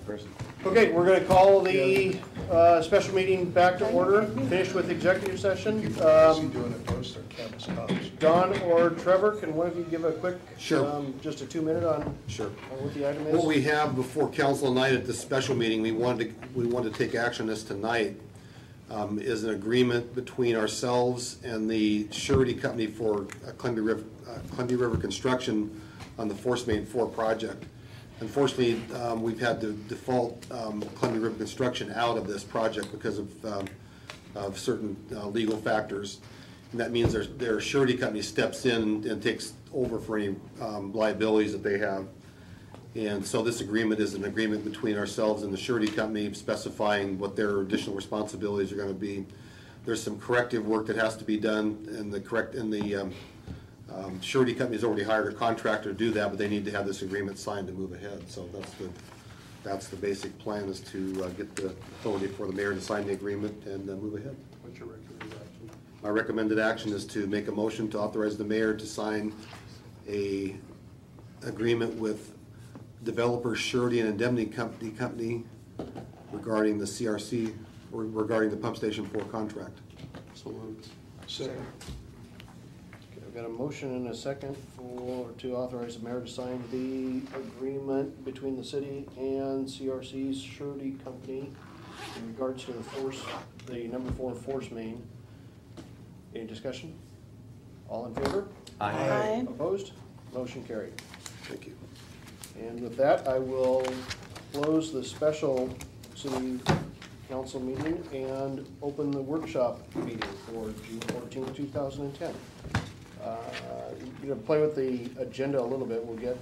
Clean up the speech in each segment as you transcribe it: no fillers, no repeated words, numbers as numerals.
Present. Okay, we're going to call the special meeting back to order. Finished with executive session. Doing it post or campus copies. Don or Trevor, can one of you give a quick, Sure. just a 2-minute on what the item is? What we have before council tonight at this special meeting, we wanted to take action on this tonight, is an agreement between ourselves and the surety company for Columbia River Construction on the Force Main 4 project. Unfortunately, we've had to default Columbia River Construction out of this project because of certain legal factors. And that means their surety company steps in and takes over for any liabilities that they have. And so this agreement is an agreement between ourselves and the surety company specifying what their additional responsibilities are going to be. There's some corrective work that has to be done, and the surety company's already hired a contractor to do that, but they need to have this agreement signed to move ahead. So that's the basic plan, is to get the authority for the mayor to sign the agreement and move ahead. What's your recommended action? My recommended action is to make a motion to authorize the mayor to sign a agreement with Developer Surety and Indemnity Company regarding the CRC, or regarding the Pump Station 4 contract. So moved. Second. Okay, I've got a motion and a second to authorize the mayor to sign the agreement between the city and CRC's surety company in regards to the number 4 force main. Any discussion? All in favor? Aye. Opposed? Motion carried. Thank you. And with that, I will close the special city council meeting and open the workshop meeting for June 14, 2010. Going to play with the agenda a little bit. We'll get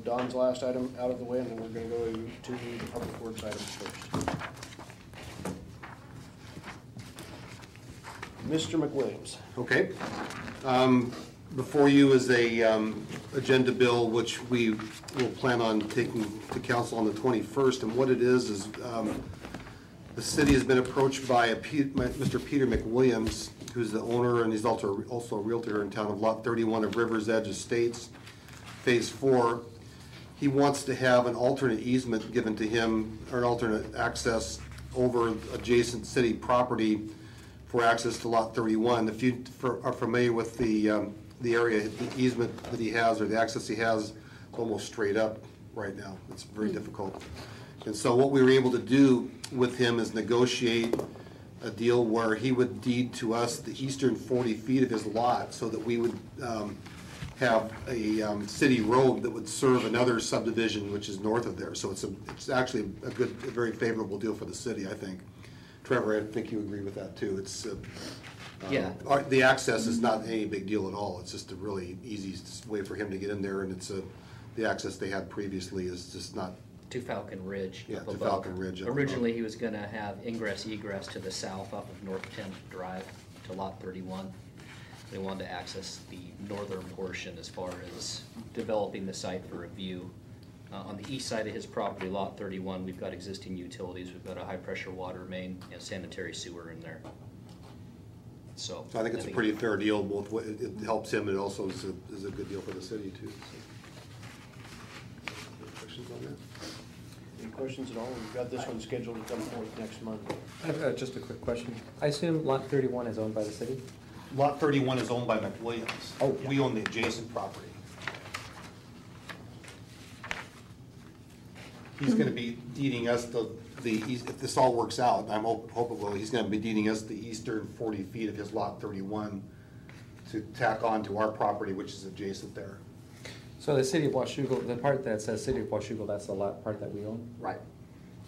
Don's last item out of the way, and then we're going to go to the public works items first. Mr. McWilliams. Okay. Before you is a agenda bill which we will plan on taking to council on the 21st, and what it is the city has been approached by Mr. Peter McWilliams, who's the owner, and he's also a realtor in town, of Lot 31 of Rivers Edge Estates, Phase 4. He wants to have an alternate easement given to him, or an alternate access over adjacent city property for access to Lot 31. If you are familiar with the area, the easement that he has, or the access he has, is almost straight up right now. It's very difficult. And so what we were able to do with him is negotiate a deal where he would deed to us the eastern 40 feet of his lot, so that we would have a city road that would serve another subdivision which is north of there. So it's actually a very favorable deal for the city, I think. Trevor, I think you agree with that too. It's Yeah. The access is not any big deal at all. It's just a really easy way for him to get in there, and the access they had previously is just not. To Falcon Ridge. Yeah, up to above. Falcon Ridge up Originally, he was going to have ingress-egress to the south off of North 10th Drive to Lot 31. They wanted to access the northern portion as far as developing the site for review. On the east side of his property, Lot 31, we've got existing utilities. We've got a high-pressure water main and sanitary sewer in there. So I think it's a pretty fair deal. Both it helps him, and it also is a good deal for the city too. So. Any questions on that? Any questions at all? We've got this one scheduled to come forth next month. I have just a quick question. I assume Lot 31 is owned by the city? Lot 31 is owned by McWilliams. Oh, yeah. We own the adjacent property. He's going to be deeding us if this all works out, and I hope it will, he's going to be deeding us the eastern 40 feet of his Lot 31 to tack on to our property, which is adjacent there. So the city of Washougal, the part that says city of Washougal, that's the lot part that we own? Right.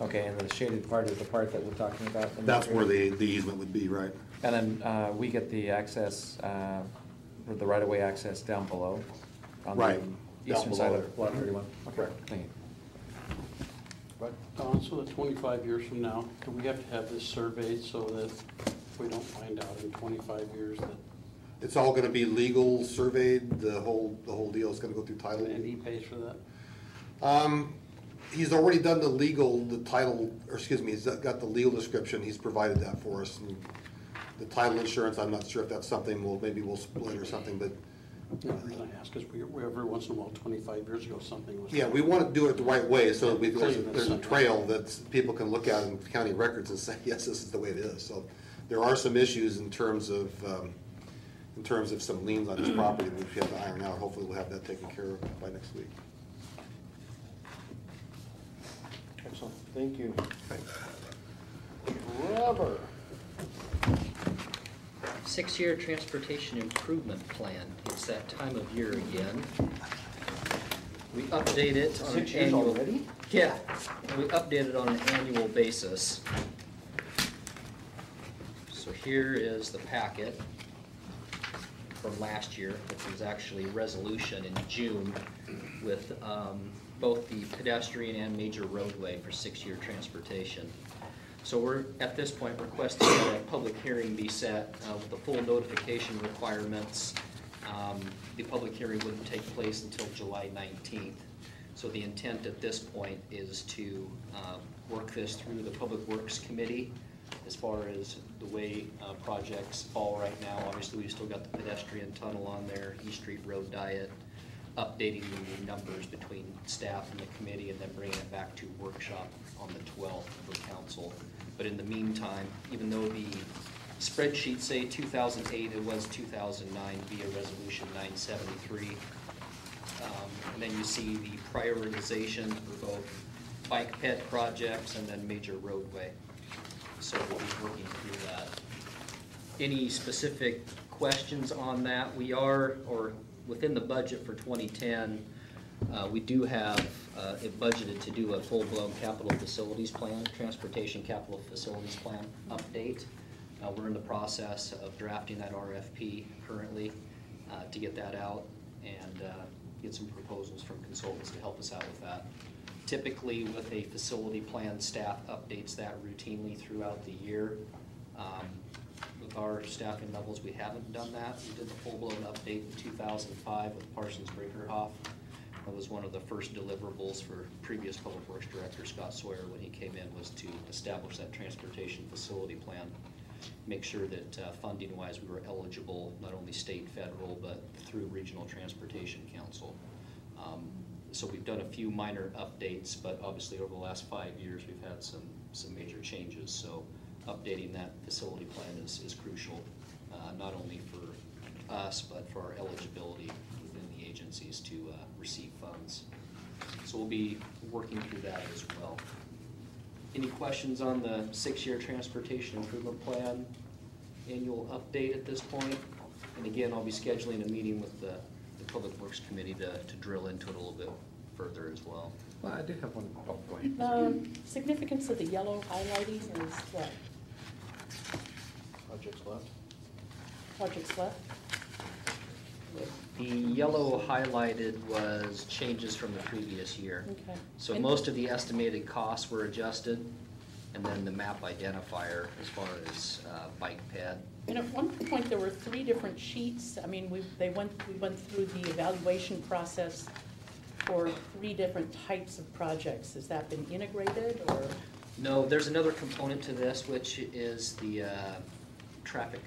Okay, and the shaded part is the part that we're talking about? That's where the easement would be, right? And then we get the access, or the right-of-way access down below? On Right, the eastern down side below of Lot 31? Okay, Correct. thank you. Don, so that 25 years from now, do we have to have this surveyed so that we don't find out in 25 years that, It's all going to be legal, surveyed, the whole deal is going to go through title. and he pays for that? He's already done the title, or excuse me, he's got the legal description, he's provided that for us. And the title insurance, I'm not sure if that's something maybe we'll split or something, but The reason I ask is we every once in a while, 25 years ago, something was. Yeah, we want to do it the right way, so that Clean there's a this. trail that people can look at in county records and say, yes, this is the way it is. So there are some issues in terms of some liens on this property that we have to iron out. Hopefully we'll have that taken care of by next week. Excellent, thank you. Rubber. 6-year transportation improvement plan. It's that time of year again. We update it on an 6 years annual. already? Yeah, we update it on an annual basis. So here is the packet from last year, which was actually a resolution in June with both the pedestrian and major roadway for 6-year transportation. So we're, at this point, requesting that a public hearing be set with the full notification requirements. The public hearing wouldn't take place until July 19th. So the intent at this point is to work this through the Public Works Committee as far as the way projects fall right now. Obviously, we've still got the pedestrian tunnel on there, East Street Road Diet, updating the numbers between staff and the committee, and then bringing it back to workshop on the 12th for council. But in the meantime, even though the spreadsheets say 2008, it was 2009 via Resolution 973. And then you see the prioritization for both bike ped projects and then major roadway. So we'll be working through that. Any specific questions on that? We are, or within the budget for 2010, we do have it budgeted to do a full-blown capital facilities plan, transportation capital facilities plan update. We're in the process of drafting that RFP currently to get that out and get some proposals from consultants to help us out with that. Typically, with a facility plan, staff updates that routinely throughout the year. With our staffing levels, we haven't done that. We did the full-blown update in 2005 with Parsons Brinckerhoff. That was one of the first deliverables for previous Public Works Director Scott Sawyer when he came in, was to establish that transportation facility plan. Make sure that funding-wise we were eligible, not only state, federal, but through Regional Transportation Council. So we've done a few minor updates, but obviously over the last 5 years we've had some major changes. So updating that facility plan is crucial, not only for us, but for our eligibility within the agencies to receive funds. So we'll be working through that as well. Any questions on the 6-year transportation improvement plan annual update at this point? And again, I'll be scheduling a meeting with the Public Works Committee to drill into it a little bit further as well. Well, I do have one. Oh, go ahead. Significance of the yellow highlighting is what? Projects left. Projects left? The yellow highlighted was changes from the previous year. Okay. So And- most of the estimated costs were adjusted, and then the map identifier as far as bike ped. And at one point, there were 3 different sheets. I mean, we went through the evaluation process for 3 different types of projects. Has that been integrated, or? No, there's another component to this, which is the traffic